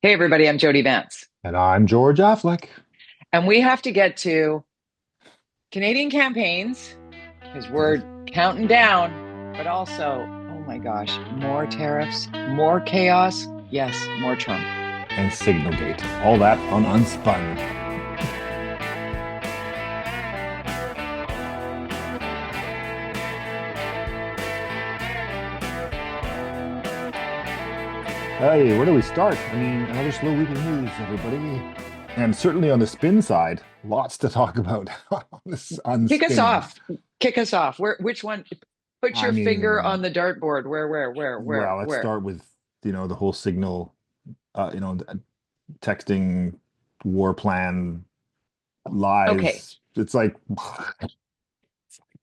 Hey everybody, I'm Jody Vance. And I'm George-Affleck. And we have to get to Canadian campaigns because we're counting down, but also, oh my gosh, more tariffs, more chaos. Yes, more Trump. And Signalgate. All that on UnSpun. Hey, where do we start? I mean, another slow week of news, everybody. And certainly on the spin side, lots to talk about on Kick us spinning. off. Kick us off. Which one? Put I your finger on mean, the dartboard. well, let's Where? start with, the whole signal, texting war plan Okay. lies. It's like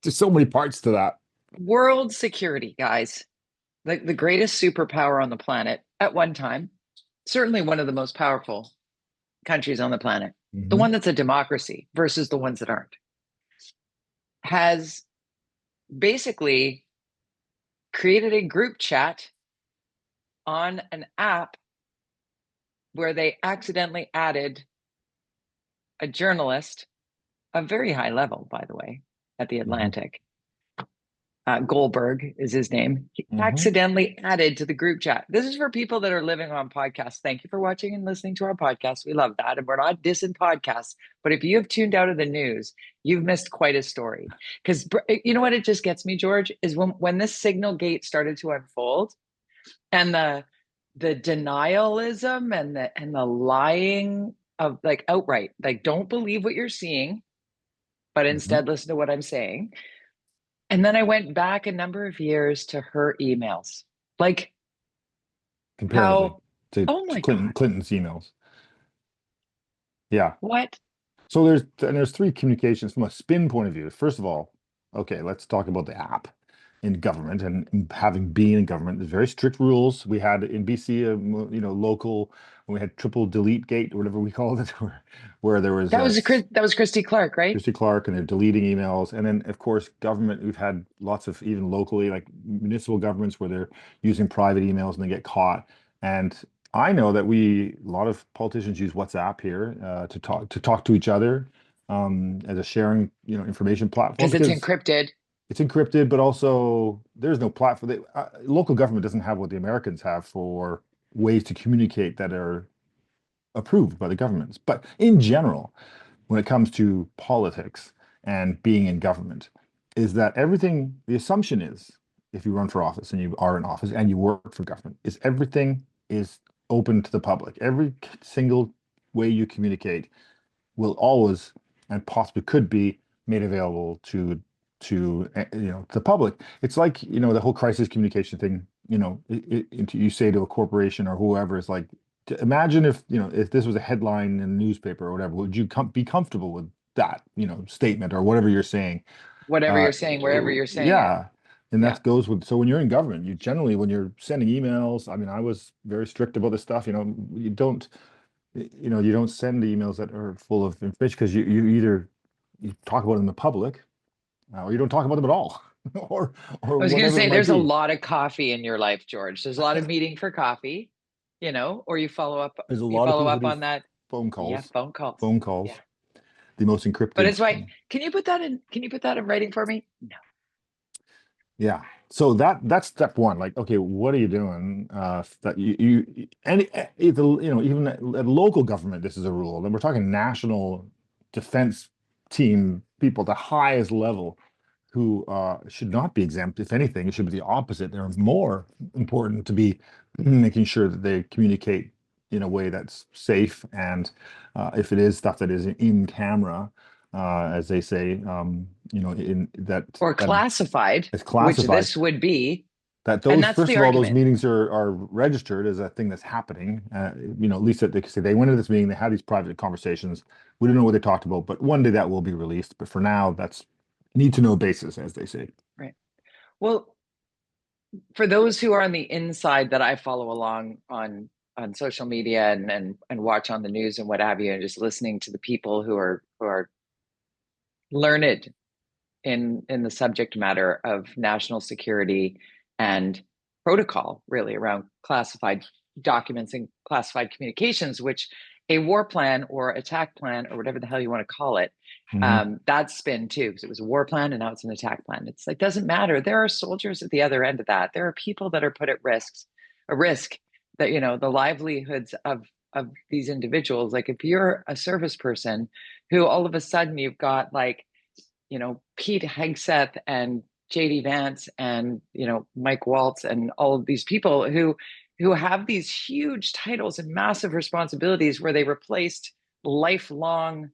there's so many parts to that. World security, guys. The greatest superpower on the planet at one time, certainly one of the most powerful countries on the planet, the Hmm. one that's a democracy versus the ones that aren't, has basically created a group chat on an app where they accidentally added a journalist, a very high level, by the way, at the Hmm. Atlantic. Goldberg is his name. He Hmm. accidentally added to the group chat. This is for people that are living on podcasts. Thank you for watching and listening to our podcast. We love that. And we're not dissing podcasts, but if you have tuned out of the news, you've missed quite a story. Because you know what it just gets me, George, is when this signal gate started to unfold and the denialism and the lying of like outright, like don't believe what you're seeing, but Hmm. instead listen to what I'm saying. And then I went back a number of years to her emails. Like Comparatively how, to, oh to my God, Clinton's emails. Yeah. what? So there's three communications from a spin point of view. First of all, okay, let's talk about the app in government and having been in government. There's very strict rules. We had in BC, local when we had triple delete gate or whatever we called it, where there was That was Christy Clark, right? Christy Clark and they're deleting emails. And then, of course, government, we've had lots of even locally, like municipal governments where they're using private emails and they get caught. And I know that a lot of politicians use WhatsApp here to talk to each other as a sharing, information platform Because it's because encrypted. it's encrypted, but also there's no platform. Local government doesn't have what the Americans have for ways to communicate that are approved by the governments. But in general, when it comes to politics and being in government is that the assumption is, if you run for office and you are in office and you work for government, is everything is open to the public. Every single way you communicate will always and possibly could be made available to the public. It's like, the whole crisis communication thing, you say to a corporation or whoever is like, imagine if this was a headline in a newspaper or whatever, would you be comfortable with that, statement or whatever you're saying? Whatever you're saying, wherever you're saying it. Yeah. And Yeah. that goes with, so when you're in government, you generally, when you're sending emails, I mean, I was very strict about this stuff, you don't send emails that are full of information because you either you talk about them in the public or you don't talk about them at all or I was going to whatever it say might there's a be. lot of coffee in your life, George. There's a lot of meeting for coffee, or There's a you lot of follow people who up do on that. phone Yeah, calls, phone calls. phone Yeah. calls, the most But encrypted. it's like, can you put that in writing for me? No. Yeah. So that's step one. Like, okay, what are you doing? That and even at local government, this is a rule. And we're talking national defense team people, the highest level, who should not be exempt. If anything, it should be the opposite. They're more important to be making sure that they communicate in a way that's safe. And if it is stuff that is in camera, as they say, in Or that classified, is which classified, this would be. that And those that's first the of all those argument. meetings are registered as a thing that's happening. At least that they can say they went to this meeting, they had these private conversations. We don't know what they talked about, but one day that will be released. But for now, that's need to know basis, as they say. Right. Well, for those who are on the inside that I follow along on social media and watch on the news and what have you, and just listening to the people who are learned in the subject matter of national security and protocol, really around classified. documents and classified communications, which a war plan or attack plan or whatever the hell you want to call it, that's spin too, because it was a war plan and now it's an attack plan. It's like, doesn't matter. There are soldiers at the other end of that. There are people that are put at risk that, you know, the livelihoods of these individuals. Like if you're a service person who all of a sudden you've got like, you know, Pete Hegseth and Jody Vance and, you know, Mike Waltz and all of these people who have these huge titles and massive responsibilities where they replaced lifelong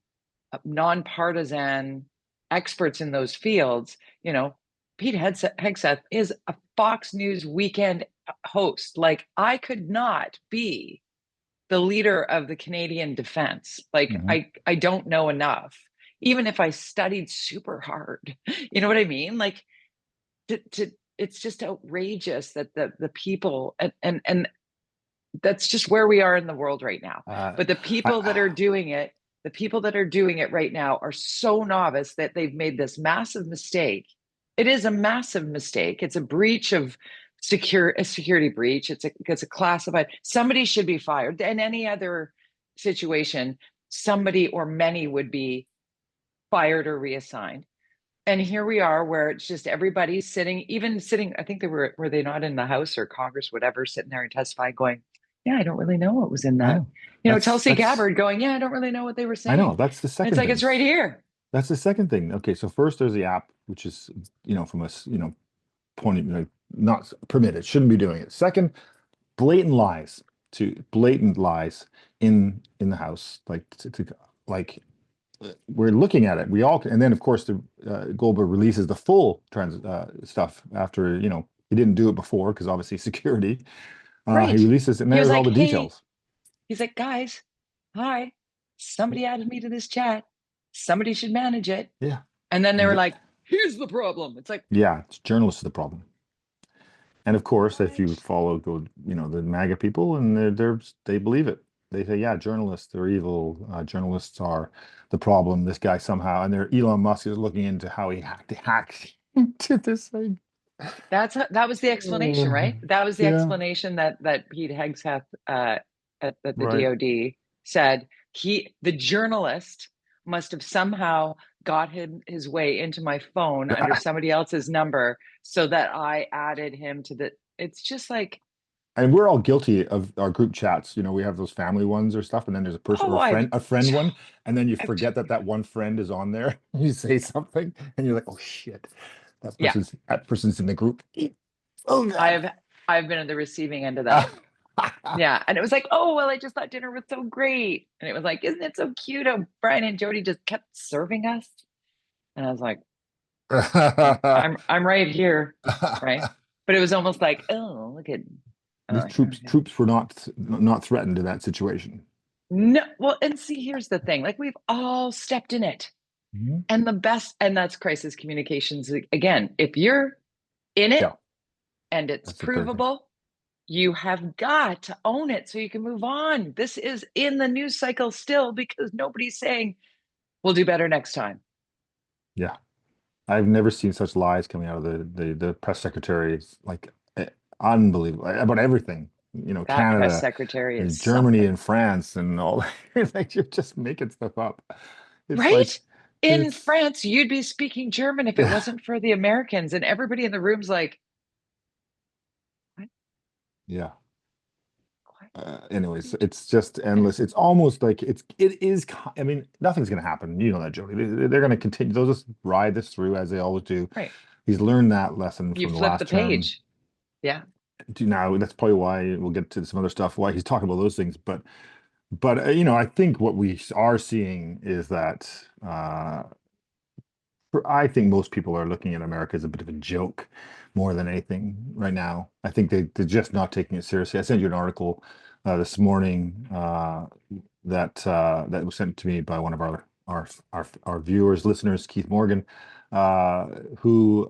nonpartisan experts in those fields. You know, Pete Hegseth is a Fox News weekend host. Like, I could not be the leader of the Canadian defense. Like, I don't know enough, even if I studied super hard. You know what I mean? Like, it's just outrageous that the people and that's just where we are in the world right now. But the people that are doing it, right now are so novice that they've made this massive mistake. It is a massive mistake. It's a breach of a security breach. It's a classified. Somebody should be fired. In any other situation, somebody or many would be fired or reassigned. And here we are, where it's just everybody sitting. I think were they not in the House or Congress, whatever, sitting there and testifying, going, yeah, I don't really know what was in that. You know, Tulsi Gabbard going, yeah, I don't really know what they were saying. I know, that's the second thing. It's like, it's right here. That's the second thing. Okay, so first there's the app, which is, you know, from a, you know, point of, you know, not permitted, shouldn't be doing it. Second, blatant lies in the House, like we're looking at it. We all, and then of course the Goldberg releases the full stuff after, you know, he didn't do it before because obviously security. Right. He releases it, and there's all the details. He's like, guys, hi, somebody added me to this chat. Somebody should manage it. Yeah. And then they were like, here's the problem. It's like, yeah, it's journalists are the problem. And of course, if you follow, you know, the MAGA people, and they believe it. They say, yeah, journalists are evil. Journalists are the problem. This guy somehow, and Elon Musk is looking into how he hacked into this thing. That was the explanation, right? That was the explanation that Pete Hegseth at the DOD said. The journalist must have somehow got his way into my phone under somebody else's number so that I added him to the. It's just like, and we're all guilty of our group chats. You know, we have those family ones or stuff, and then there's a person or a friend one, and then you forget that one friend is on there. You say something, and you're like, oh shit. That person's in the group. Oh, God. I've been at the receiving end of that. Yeah. And it was like, oh, well, I just thought dinner was so great. And it was like, isn't it so cute how Brian and Jody just kept serving us? And I was like, I'm right here. Right. But it was almost like, oh, look at these troops were not threatened in that situation. No, well, and see, here's the thing, like, we've all stepped in it. And that's crisis communications. Again, if you're in it and it's provable, you have got to own it so you can move on. This is in the news cycle still because nobody's saying we'll do better next time. Yeah. I've never seen such lies coming out of the press secretary. It's like unbelievable about everything. You know, that Canada, press secretary is Germany, something. and France, and all. Like, you're just making stuff up. It's right? Like, in France, you'd be speaking German if it wasn't for the Americans, and everybody in the room's like, what? Yeah. Anyways, it's just endless. It's almost like it is. I mean, nothing's going to happen. You know that, Jody. They're going to continue. They'll just ride this through as they always do. Right. He's learned that lesson from the last the page. Term. Yeah. Now that's probably why we'll get to some other stuff. Why he's talking about those things, but you know, I think what we are seeing is that I think most people are looking at America as a bit of a joke more than anything right now. I think they're just not taking it seriously. I sent you an article this morning that was sent to me by one of our viewers, listeners, Keith Morgan, who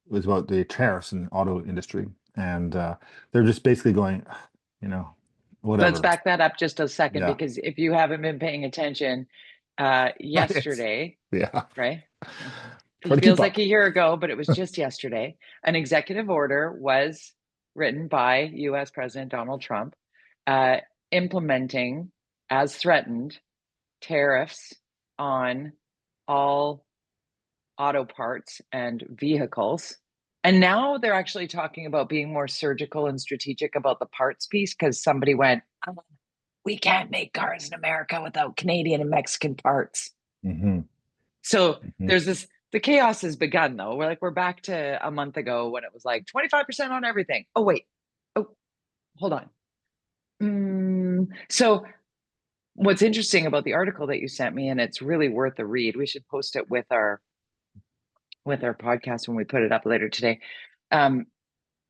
was about the tariffs in the auto industry, and they're just basically going, you know, whatever. Let's back that up just a second, because if you haven't been paying attention, yesterday, right? It feels like a year ago, but it was just yesterday. An executive order was written by US President Donald Trump, uh, implementing, as threatened, tariffs on all auto parts and vehicles. And now they're actually talking about being more surgical and strategic about the parts piece, because somebody went, oh, we can't make cars in America without Canadian and Mexican parts. Mm-hmm. So Mm-hmm. there's this, the chaos has begun though. We're back to a month ago when it was like 25% on everything. Oh, wait. Oh, hold on. So what's interesting about the article that you sent me, and it's really worth a read, we should post it with our podcast when we put it up later today,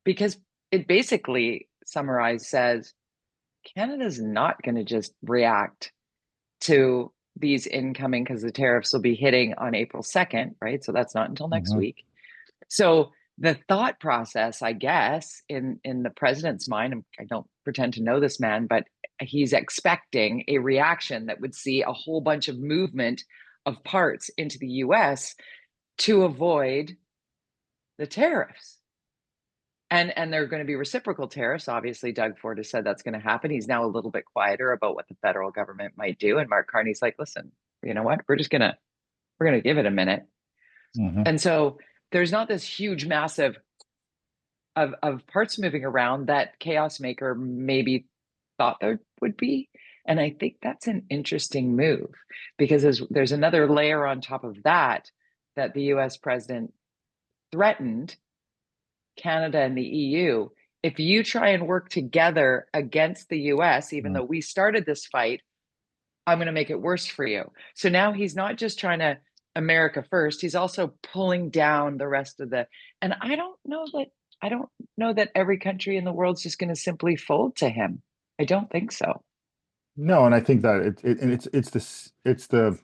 because it basically summarized says Canada's not going to just react to these incoming, because the tariffs will be hitting on April 2nd, right? So that's not until next Mm-hmm. week. So the thought process, I guess, in the president's mind, and I don't pretend to know this man, but he's expecting a reaction that would see a whole bunch of movement of parts into the US to avoid the tariffs. And they're going to be reciprocal tariffs. Obviously, Doug Ford has said that's going to happen. He's now a little bit quieter about what the federal government might do. And Mark Carney's like, listen, you know what? We're gonna give it a minute. Mm-hmm. And so there's not this huge massive of parts moving around that Chaos Maker maybe thought there would be. And I think that's an interesting move, because there's another layer on top of that the US president threatened Canada and the EU. If you try and work together against the US, even though we started this fight, I'm going to make it worse for you. So now he's not just trying to America first, he's also pulling down the rest of and I don't know that every country in the world's just going to simply fold to him. I don't think so. No, and I think that it's the,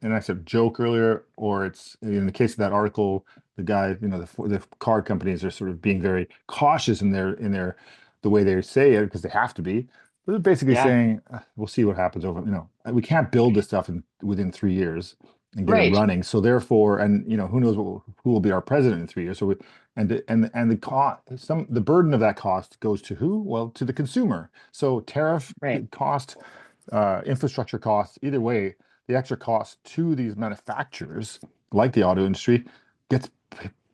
and I said joke earlier, or it's in the case of that article, the guy, the car companies are sort of being very cautious in their the way they say it, because they have to be. But they're basically Yeah. saying, we'll see what happens over, we can't build this stuff within 3 years and get it Right. running. So therefore, and who knows who will be our president in 3 years. So the cost, the burden of that cost goes to who? Well, to the consumer. So tariff Right. cost, infrastructure costs, either way, the extra cost to these manufacturers, like the auto industry, gets.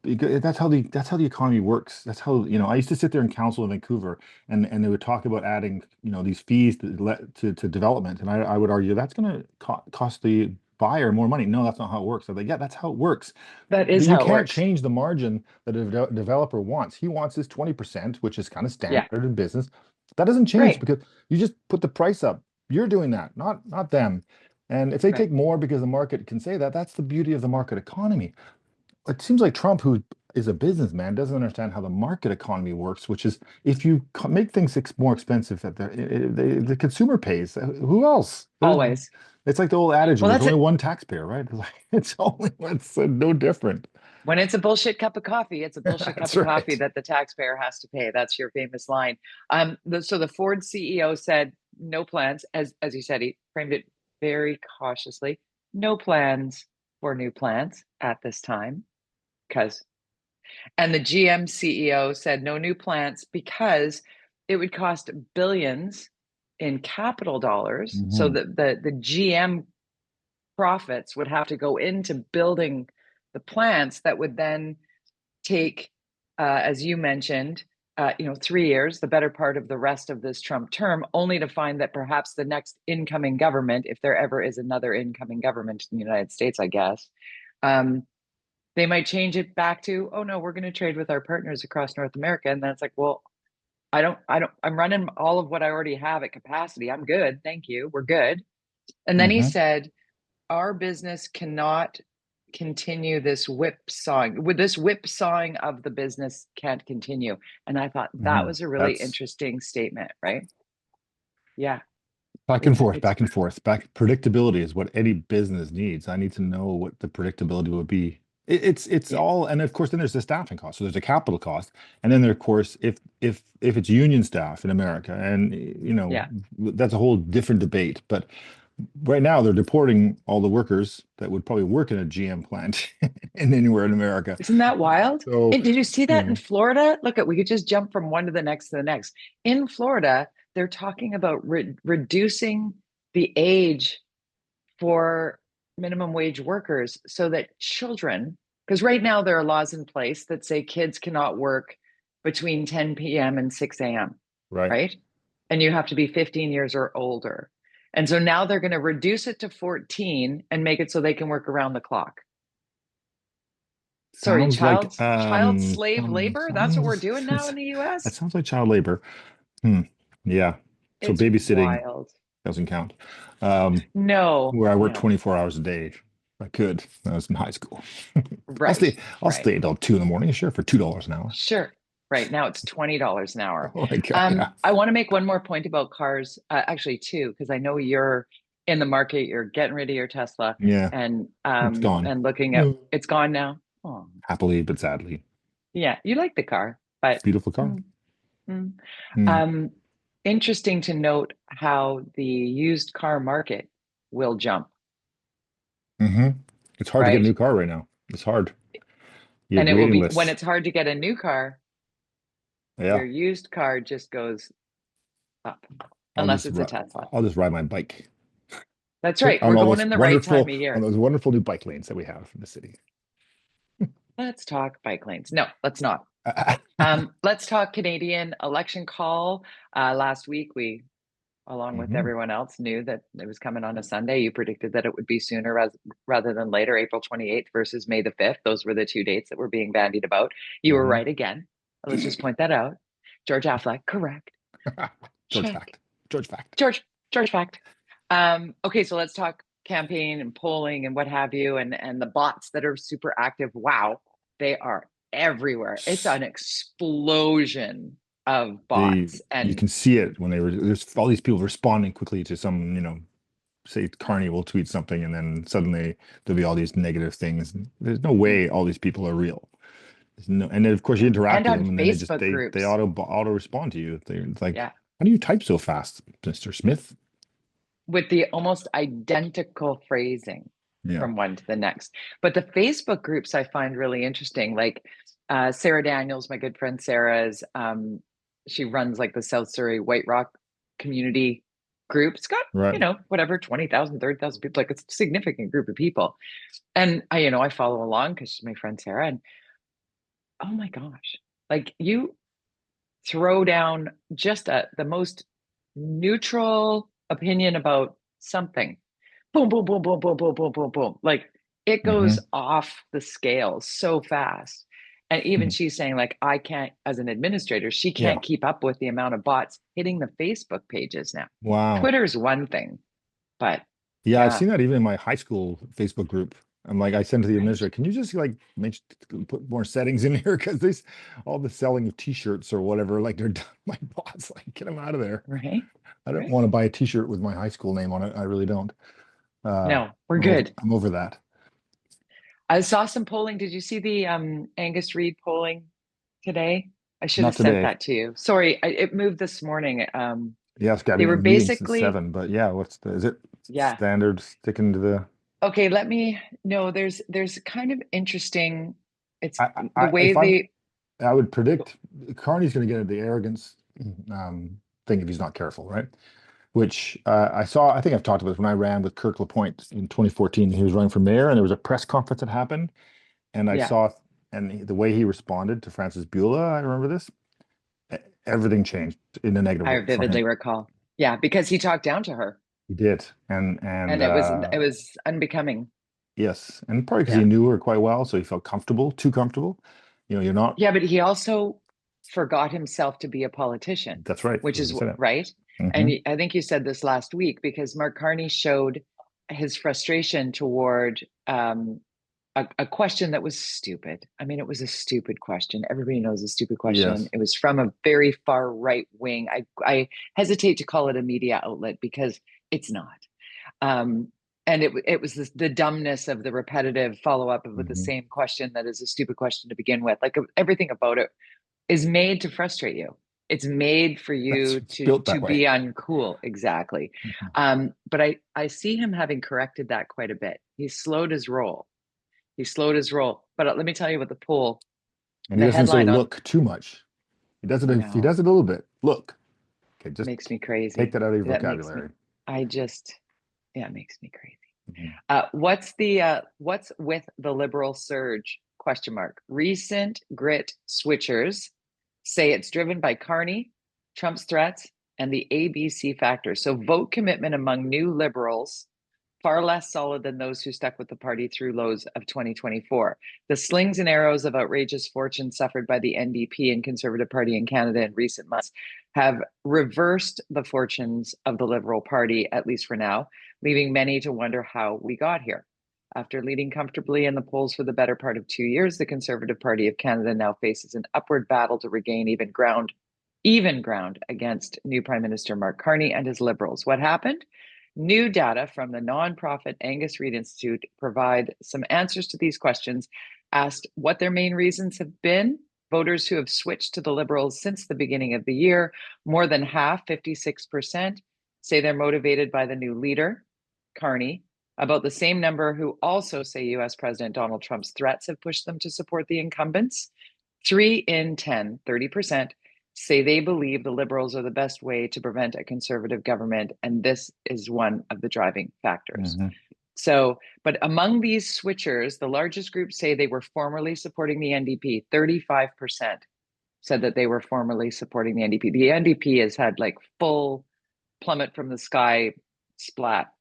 That's how the economy works. That's how, I used to sit there in council in Vancouver, and they would talk about adding, these fees to development, and I would argue that's going to cost the buyer more money. No, that's not how it works. I'm like, yeah, that's how it works. That is You how it can't works. change the margin that a developer wants. He wants his 20%, which is kind of standard in business. That doesn't change because you just put the price up. You're doing that, not them. And if they take more because the market can say that, that's the beauty of the market economy. It seems like Trump, who is a businessman, doesn't understand how the market economy works, which is if you make things more expensive, that the consumer pays. Who else? Always. It's like the old adage, Well, there's only one taxpayer, right? It's no different. When it's a bullshit cup of coffee, it's a bullshit cup of coffee that the taxpayer has to pay. That's your famous line. So the Ford CEO said no plans, as you said, he framed it very cautiously. No plans for new plants at this time, and the GM CEO said no new plants because it would cost billions in capital dollars. Mm-hmm. So the GM profits would have to go into building the plants that would then take, as you mentioned, 3 years, the better part of the rest of this Trump term, only to find that perhaps the next incoming government, if there ever is another incoming government in the United States, I guess, they might change it back to, oh no, we're going to trade with our partners across North America. And then it's like, well, I'm running all of what I already have at capacity. I'm good. Thank you. We're good. And then he said, our business cannot continue this whipsawing. With this whipsawing of the business can't continue. And I thought that was a really interesting statement, right? Yeah. Back and forth. Predictability is what any business needs. I need to know what the predictability would be. It's all, and of course, then there's the staffing cost. So there's a capital cost, and then there, of course, if it's union staff in America, and that's a whole different debate. But right now they're deporting all the workers that would probably work in a GM plant in anywhere in America. Isn't that wild? So, And did you see you that in know, Florida? Look at, we could just jump from one to the next to the next. In Florida, they're talking about reducing the age for minimum wage workers so that children, because right now there are laws in place that say kids cannot work between 10 p.m. and 6 a.m., right. right? And you have to be 15 years or older. And so now they're going to reduce it to 14 and make it so they can work around the clock. Sorry, Sounds like child slave labor. That's what we're doing now in the that US. sounds like child labor. Hmm. Yeah. So It's babysitting wild. doesn't count. Um, No, where I worked no. 24 hours a day. If I could. I was in high school. I'll Right, stay, I'll right. stay until 2 in the morning, sure, for $2 an hour. Sure. Right now it's $20 an hour. Oh my God, yeah. I want to make one more point about cars, actually two, because I know you're in the market. You're getting rid of your Tesla, Yeah, it's gone. and looking at Mm. it's gone now. Oh, Happily, but sadly. yeah, you like the car, but Beautiful car. mm, mm. Mm. Um, interesting to note how the used car market will jump, Hmm. It's hard to get a right? new car right now. It's hard. You And have it will waiting be when lists. it's hard to get a new car, Yeah, your used car just goes up, I'll unless just it's a Tesla. I'll just ride my bike That's right. on We're all going those in the right time wonderful of on year. those wonderful new bike lanes that we have in the city. Let's talk bike lanes. No, let's not. Let's talk Canadian election call. Last week, we, along with Hmm. everyone else, knew that it was coming on a Sunday. You predicted that it would be sooner rather than later, April 28th versus May the 5th. Those were the two dates that were being bandied about. You were Hmm. right again. Let's just point that out. George-Affleck, correct. George Check. fact. George fact. George fact. Okay, so let's talk campaign and polling and what have you, and the bots that are super active. Wow, they are everywhere. It's an explosion of They bots, You and can see it when there's all these people responding quickly to some, say Carney will tweet something and then suddenly there'll be all these negative things. There's no way all these people are real. There's no, and then of course you interact and with on them and then Facebook they groups. auto respond to you. It's like, Yeah, how do you type so fast, Mr. Smith? with the almost identical phrasing Yeah. from one to the next. But the Facebook groups I find really interesting. Like Sarah Daniels, my good friend Sarah's, she runs like the South Surrey White Rock community group. It's got, Right. whatever, 20,000, 30,000 people. Like it's a significant group of people. And I follow along because she's my friend Sarah. And oh my gosh, like you throw down just the most neutral opinion about something, boom, boom, boom, boom, boom, boom, boom, boom, boom. Like it goes Hmm. off the scale so fast. And even she's saying, like, I can't, as an administrator, she Yeah. can't keep up with the amount of bots hitting the Facebook pages now. Wow. Twitter's one thing, but Yeah, I've yeah, seen that even in my high school Facebook group. I'm like, I sent to the right, administrator, can you just like put more settings in here? Because there's all the selling of t-shirts or whatever, like they're done by bots. Like, get them out of there. right, I don't right. want to buy a t-shirt with my high school name on it. I really don't. No, we're good. I'm over that. I saw some polling. Did you see the Angus Reid polling today? I should have Not sent today. that to you. Sorry, it moved this morning. Yes, got They me were in meetings since basically, 7, but yeah, is it yeah. standard sticking to the Okay, let me no, there's kind of interesting, it's the way if I'm they, I would predict Carney's going to get the arrogance thing if he's not careful, right? Which I think I've talked about this when I ran with Kirk LaPointe in 2014. He was running for mayor, and there was a press conference that happened, and I yeah, saw, the way he responded to Francis Beulah, I remember this. Everything changed in a negative I way for vividly him. recall. Yeah, because he talked down to her He did, and it was unbecoming. yes, and probably because he Yeah. knew her quite well, so he felt comfortable, too comfortable. You're not. Yeah, but he also forgot himself to be a politician, That's right. which is He said it. right. Hmm. And I think you said this last week because Mark Carney showed his frustration toward a question that was stupid. I mean, it was a stupid question. Everybody knows a stupid question. Yes. It was from a very far right wing. I hesitate to call it a media outlet because it's not. Um, and it was the dumbness of the repetitive follow up with the Hmm. same question that is a stupid question to begin with. Like everything about it is made to frustrate you. It's made for That's you it's built to that be way. uncool. Exactly. Mhm. But I see him having corrected that quite a bit. He slowed his roll. He slowed his roll. But let me tell you what the poll, And he the doesn't say headline on, look too much. He does it. He no, does it a little bit. Look. Okay, just makes me take crazy. that out of your That makes me, vocabulary. I just, yeah, it makes me crazy. Mhm. What's with the liberal surge? Question mark. Recent grit switchers say it's driven by Carney, Trump's threats, and the ABC factors. So vote commitment among new liberals far less solid than those who stuck with the party through lows of 2024. The slings and arrows of outrageous fortune suffered by the NDP and Conservative Party in Canada in recent months have reversed the fortunes of the Liberal Party, at least for now, leaving many to wonder how we got here. After leading comfortably in the polls for the better part of 2 years, the Conservative Party of Canada now faces an upward battle to regain even ground against new Prime Minister Mark Carney and his Liberals. What happened? New data from the nonprofit Angus Reid Institute provide some answers to these questions. Asked what their main reasons have been, voters who have switched to the Liberals since the beginning of the year, more than half, 56%, say they're motivated by the new leader, Carney. About the same number who also say US President Donald Trump's threats have pushed them to support the incumbents. 3 in 10, 30%, say they believe the Liberals are the best way to prevent a conservative government, and this is one of the driving factors. Mhm. So, but among these switchers, the largest group say they were formerly supporting the NDP. 35% said that they were formerly supporting the NDP. The NDP has had like full plummet from the sky splat,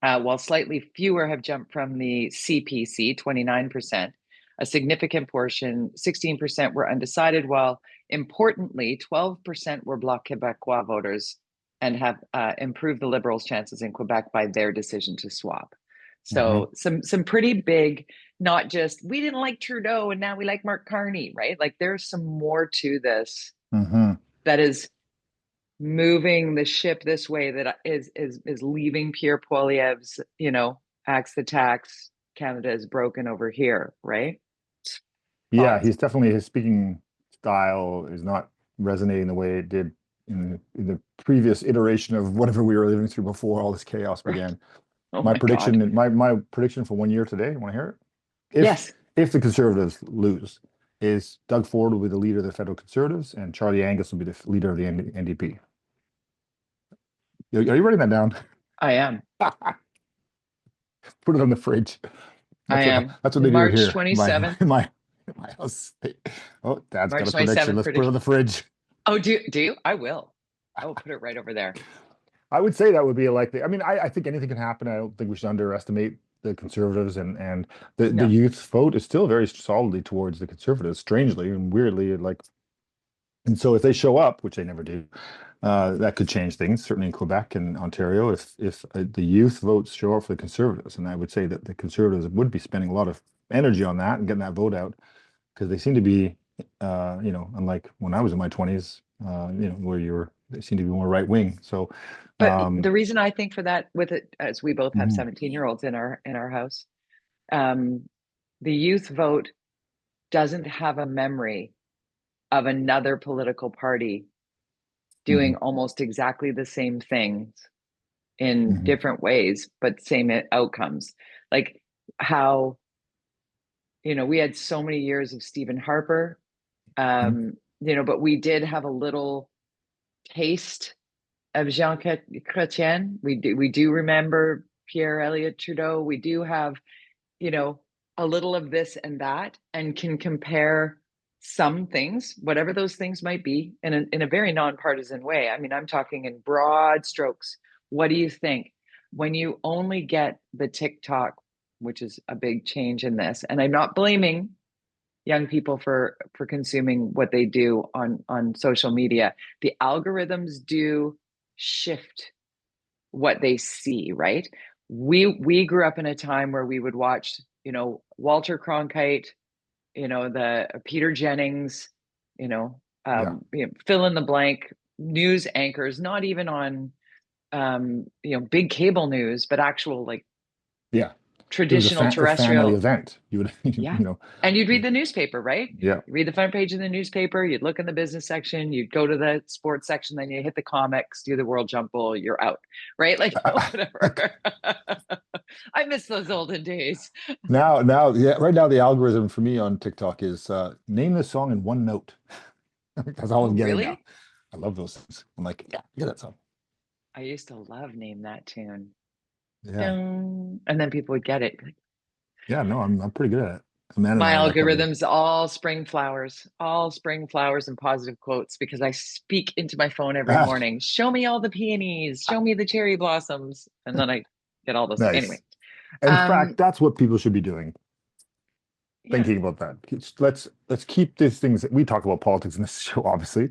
while slightly fewer have jumped from the CPC, 29%. A significant portion, 16%, were undecided, while importantly, 12% were Bloc Québécois voters and have improved the Liberals' chances in Quebec by their decision to swap. Mhm. So some pretty big, not just we didn't like Trudeau and now we like Mark Carney, right? Like there's some more to this Mhm. that is moving the ship this way, that is leaving Pierre Poilievre's, axe the tax, Canada is broken over here, right? Yeah, Thoughts? he's definitely his speaking style is not resonating the way it did in the previous iteration of whatever we were living through before all this chaos Right. began. Oh My my God. prediction, my prediction for 1 year today, you want to hear it? Yes. If the Conservatives lose, is Doug Ford will be the leader of the federal Conservatives and Charlie Angus will be the leader of the NDP. Are you writing that down? I am. Put it on the fridge. I am. That's what they do March here in my 27th. my house. Oh, Dad's got March a prediction. 27th Let's put it on prediction. the fridge. Oh, do you? I will. I will put it right over there. I would say that would be a likely. I mean, I think anything can happen. I don't think we should underestimate the Conservatives and the No. youth vote is still very solidly towards the Conservatives, strangely and weirdly, like. And so if they show up, which they never do, that could change things. Certainly in Quebec and Ontario, if the youth votes show up for the Conservatives, and I would say that the Conservatives would be spending a lot of energy on that and getting that vote out because they seem to be, unlike when I was in my 20s, where they seem to be more right wing. So, But the um, reason I think for that, with it, as we both have mhm, 17-year-olds in our house, um, the youth vote doesn't have a memory of another political party mhm, doing almost exactly the same things in mhm, different ways, but same outcomes. Like how, we had so many years of Stephen Harper, mhm. but we did have a little taste of Jean Chrétien. We do remember Pierre Elliott Trudeau. We do have, you know, a little of this and that, and can compare some things, whatever those things might be, in a very nonpartisan way. I mean, I'm talking in broad strokes. What do you think when you only get the TikTok, which is a big change in this? And I'm not blaming young people for consuming what they do on social media. The algorithms do shift what they see, right? We grew up in a time where we would watch, Walter Cronkite, the Peter Jennings, Yeah, fill in the blank news anchors, not even on big cable news, but actual like yeah. It was traditional a family terrestrial. event. You would, Yeah. you know, And you'd read the newspaper, right? yeah. You read the front page of the newspaper, you'd look in the business section, you'd go to the sports section, then you hit the comics, do the World Jump Bowl, you're out, right? Like, whatever. I miss those olden days. Yeah, right now the algorithm for me on TikTok is name this song in one note. That's all Oh, I'm getting now. really? I love those things. I'm like, yeah, that song. I used to love Name That Tune. Yeah, Dun, and then people would get it. yeah. No, I'm pretty good at it. Amanda and My I like having. algorithms, all spring flowers and positive quotes because I speak into my phone every Ah, morning. Show me all the peonies, show me the cherry blossoms. And then I get all those. Anyway, nice. In fact, um, that's what people should be doing. yeah, Thinking about that. Let's keep these things. We talk about politics in this show, obviously,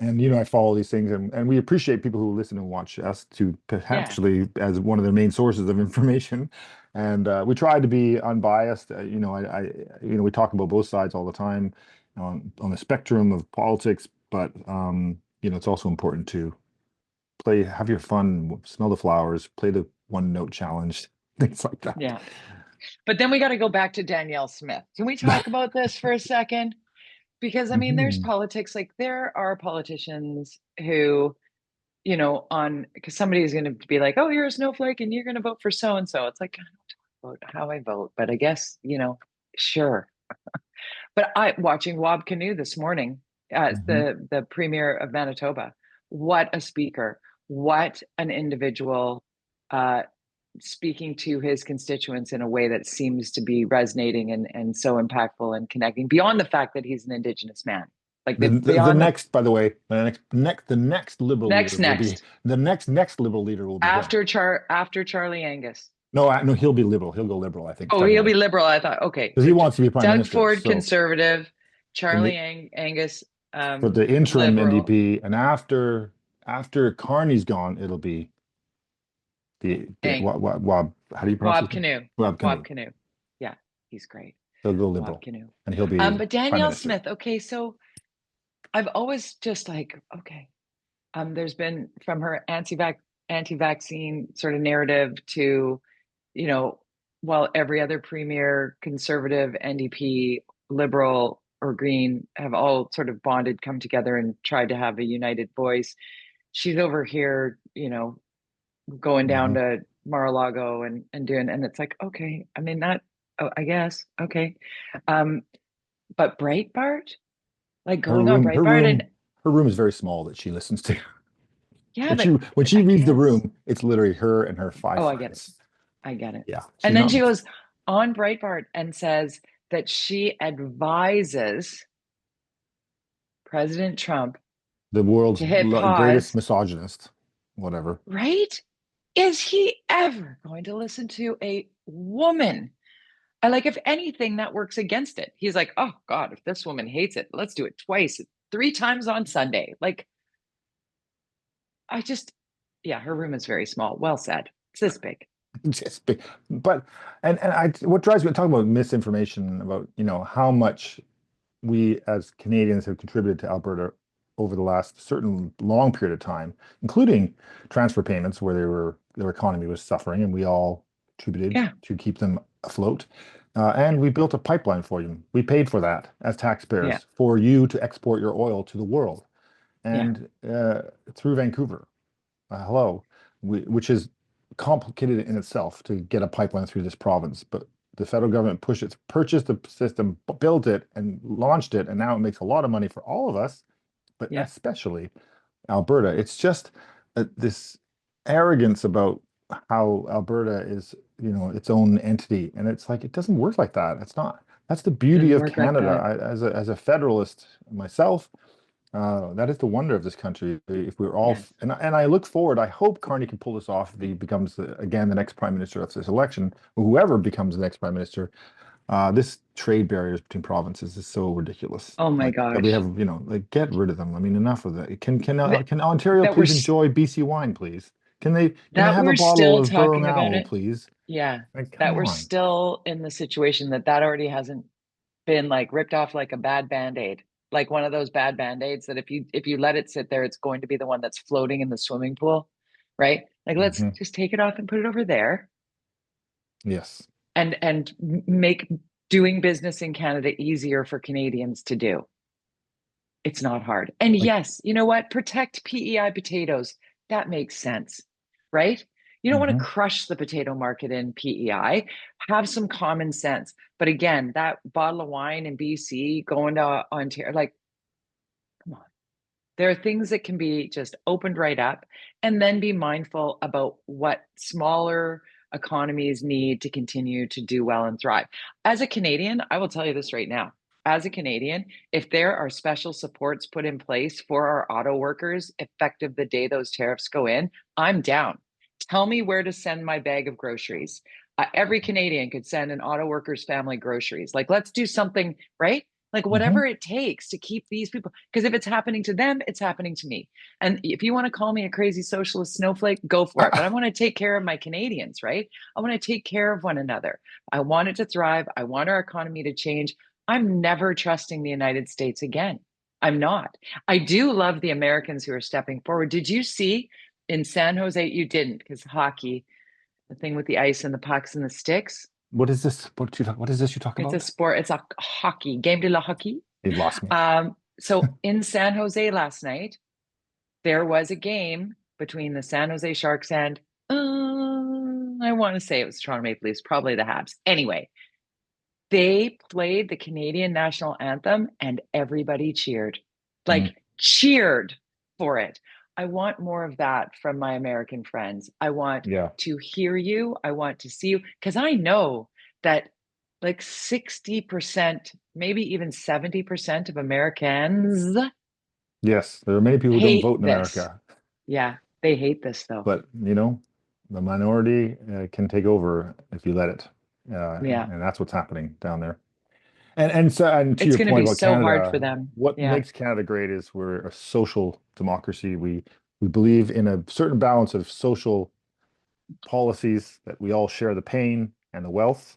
and I follow these things, and we appreciate people who listen and watch us to yeah, potentially as one of their main sources of information. And we try to be unbiased. We talk about both sides all the time on the spectrum of politics, but it's also important to have your fun, smell the flowers, play the one note challenge, things like that. yeah. But then we got to go back to Danielle Smith. Can we talk about this for a second? Because I mean, there's Mhm. politics, like there are politicians who, on because somebody is going to be like, oh, you're a snowflake and you're going to vote for so and so. It's like, I don't vote how I vote, but I guess, sure. But I watching Wab Canoe this morning, Mhm. the premier of Manitoba. What a speaker! What an individual, uh, speaking to his constituents in a way that seems to be resonating and so impactful and connecting. Beyond the fact that he's an Indigenous man, like The beyond the next, by the way, the next liberal leader will be next the next liberal leader will be him. after Charlie Angus. No, no, he'll be liberal. He'll go liberal, I think, Oh, he'll federally be liberal. I thought, okay, because so he wants to be prime Doug minister. Ford, So conservative, in Charlie the Angus, for the interim liberal, NDP, and after Carney's gone, it'll be the Ang- how do you pronounce Wab his name? Canoe. Wab Wab Canoe. Canoe. Yeah, he's great. He'll go Wab liberal, Canoe. and he'll be But prime Danielle minister. Smith. Okay, so I've always just like, okay. There's been from her anti-vaccine sort of narrative to, you know, while every other premier, conservative, NDP, liberal, or green have all sort of bonded, come together, and tried to have a united voice. She's over here, going down Mhm. to Mar-a-Lago and doing, and it's like, okay, I mean that, oh, I guess, okay. Um, but Breitbart, like Her going on room, her Breitbart, room, and her room is very small that she listens to. yeah, When she but when she I reads the guess, room, it's literally her and her five oh, I get it. friends. I get it. Yeah, she's And then not she goes on Breitbart and says that she advises President Trump the world's to hit greatest pause, misogynist, whatever. right? Is he ever going to listen to a woman? I like, if anything, that works against it. He's like, oh God, if this woman hates it, let's do it twice, three times on Sunday. Like, I just, yeah, her room is very small. Well said. It's this big. Just but what drives me talking about misinformation about how much we as Canadians have contributed to Alberta over the last certain long period of time, including transfer payments where their economy was suffering, and we all contributed Yeah. to keep them afloat. And Yeah. we built a pipeline for you. We paid for that as Yeah. taxpayers for you to export your oil to the world Yeah. and through Vancouver. Hello, which is complicated in itself to get a pipeline through this province. But the federal government purchased the system, built it, and launched it, and now it makes a lot of money for all of us, but Yeah. especially Alberta. It's just this arrogance about how Alberta is, its own entity, and it's like it doesn't work like that. It's not. That's the beauty Doesn't of work like Canada. that. As a federalist myself, that is the wonder of this country. If we're all, Yes. and I look forward, I hope Carney can pull this off if he becomes, again, the next prime minister of this election, or whoever becomes the next prime minister. This trade barriers between provinces is so ridiculous. Oh my Like that we gosh. have, like get rid of them. I mean, enough of that. That, Can Ontario that we're please enjoy BC wine, please? Can they that have a we're bottle still of Burrow talking about Owl, it. please? Yeah. Like, come That we're on. still in the situation that already hasn't been like ripped off like a bad band-aid. Like one of those bad band-aids that if you let it sit there, it's going to be the one that's floating in the swimming pool, right? Like let's Mhm. just take it off and put it over there. Yes. and make doing business in Canada easier for Canadians to do. It's not hard. And Like, yes, you know what? Protect PEI potatoes. That makes sense, right? You don't want to mhm. crush the potato market in PEI. Have some common sense. But again, that bottle of wine in BC going to Ontario, like, come on. There are things that can be just opened right up, and then be mindful about what smaller economies need to continue to do well and thrive. As a Canadian, I will tell you this right now. As a Canadian, if there are special supports put in place for our auto workers effective the day those tariffs go in, I'm down. Tell me where to send my bag of groceries. Every Canadian could send an auto worker's family groceries. Like, let's do something, right? Like, Mhm. whatever it takes to keep these people, because if it's happening to them, it's happening to me. And if you want to call me a crazy socialist snowflake, go for it. But I want to take care of my Canadians, right? I want to take care of one another. I want it to thrive. I want our economy to change. I'm never trusting the United States again. I'm not. I do love the Americans who are stepping forward. Did you see in San Jose? You didn't, because hockey, the thing with the ice and the pucks and the sticks. What is this? What is this you talk It's a about? sport. It's a hockey game de la hockey. You've lost me. So in San Jose last night, there was a game between the San Jose Sharks and I want to say it was Toronto Maple Leafs, probably the Habs. Anyway, they played the Canadian national anthem and everybody cheered, Mm. like cheered for it. I want more of that from my American friends. I want Yeah. to hear you. I want to see you, because I know that like 60%, maybe even 70% of Americans Yes. There are many people who don't hate vote in this. America, Yeah, they hate this though. but the minority can take over if you let it, Yeah, and that's what's happening down there. And to it's your going to point be about so hard for Canada, them. what Yeah, makes Canada great is we're a social democracy. We believe in a certain balance of social policies that we all share the pain and the wealth,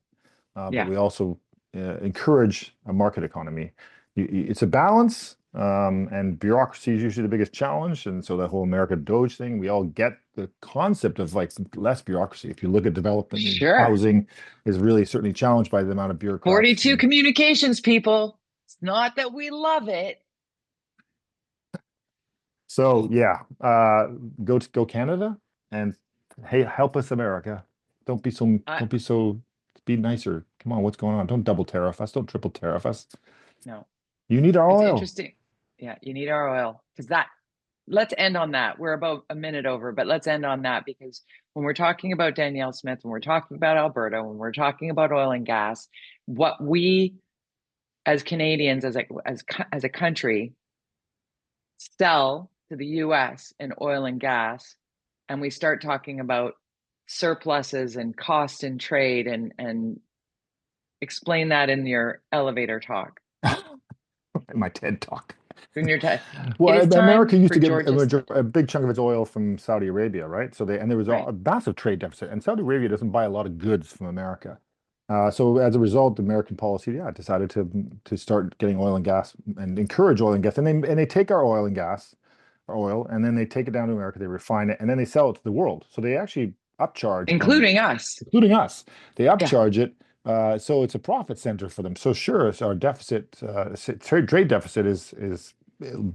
but yeah, we also encourage a market economy. It's a balance, and bureaucracy is usually the biggest challenge. And so that whole America Doge thing, we all get the concept of like less bureaucracy. If you look at development in sure. housing, is really certainly challenged by the amount of bureaucrats. 42 communications people. It's not that we love it. So yeah, go Canada, and hey, help us, America. Uh, Don't be so be nicer. Come on, what's going on? Don't double tariff us. Don't triple tariff us. no, You need our it's oil. interesting. Yeah, you need our oil, because let's end on that. We're about a minute over, but let's end on that, because when we're talking about Danielle Smith, when we're talking about Alberta, when we're talking about oil and gas, what we as Canadians, as a country, sell to the US in oil and gas, and we start talking about surpluses and cost and trade, and explain that in your elevator talk, My TED talk. in your it Well, is America time used for to get George's a big chunk of its oil from Saudi Arabia, right? And there was right. a massive trade deficit, and Saudi Arabia doesn't buy a lot of goods from America. So as a result, American policy, yeah, decided to start getting oil and gas and encourage oil and gas, and they take our oil and gas, our oil, and then they take it down to America, they refine it, and then they sell it to the world. So they actually upcharge on, Including us. including us. They Yeah, upcharge it, so it's a profit center for them. So sure, it's our deficit, trade deficit is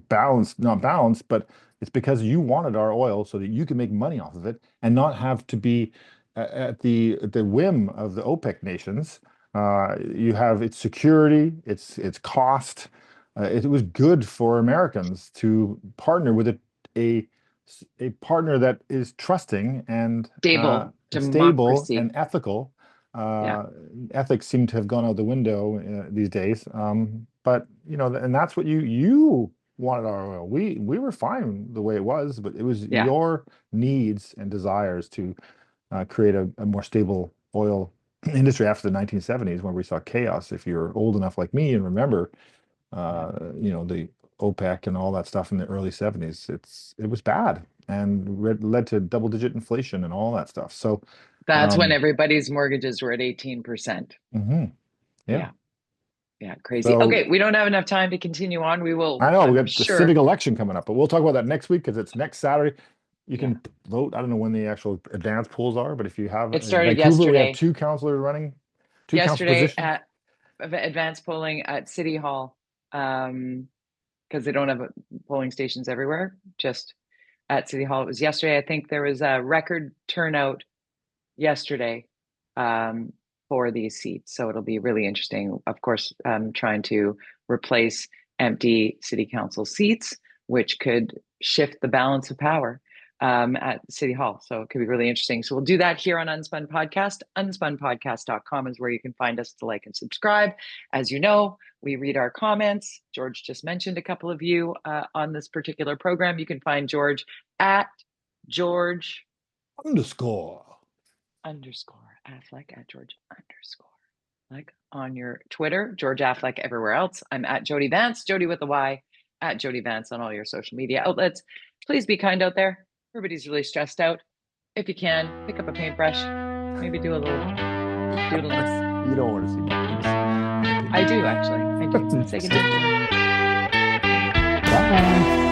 balanced, not balanced, but it's because you wanted our oil so that you can make money off of it and not have to be at the whim of the OPEC nations. You have its security, its cost. It was good for Americans to partner with a a partner that is trusting stable and stable democracy. and ethical. Yeah, Uh, Ethics seem to have gone out the window these days. But and that's what you wanted our oil. We were fine the way it was, but it was yeah. your needs and desires to create a more stable oil industry after the 1970s, where we saw chaos. If you're old enough like me and remember, Yeah. the OPEC and all that stuff in the early 70s, it was bad and led to double-digit inflation and all that stuff. So, That's when um, everybody's mortgages were at 18%. mhm, yeah. Yeah. Yeah. Crazy. So Okay. We don't have enough time to continue on. We will, I know we I'm got the civic sure. election coming up, but we'll talk about that next week because it's next Saturday. You can vote. I don't know when the actual advance polls are, but if you have It in started Vancouver, we have yesterday. 2 councillors running, 2 council Yesterday positions. at advanced polling at City Hall, because they don't have polling stations everywhere, just at City Hall. It was yesterday. I think there was a record turnout yesterday for these seats. So it'll be really interesting. Of course, trying to replace empty city council seats, which could shift the balance of power at City Hall. So it could be really interesting. So we'll do that here on UnSpun Podcast. UnSpunPodcast.com is where you can find us to like and subscribe. As you know, we read our comments. George just mentioned a couple of you on this particular program. You can find George at George __Affleck at George _Affleck on your Twitter, George Affleck everywhere else. I'm at Jody Vance, Jody with a Y, at Jody Vance on all your social media outlets. Please be kind out there. Everybody's really stressed out. If you can, pick up a paintbrush, maybe do a little doodling. You don't want to see my face. I do, actually. I do. Say goodnight. Bye.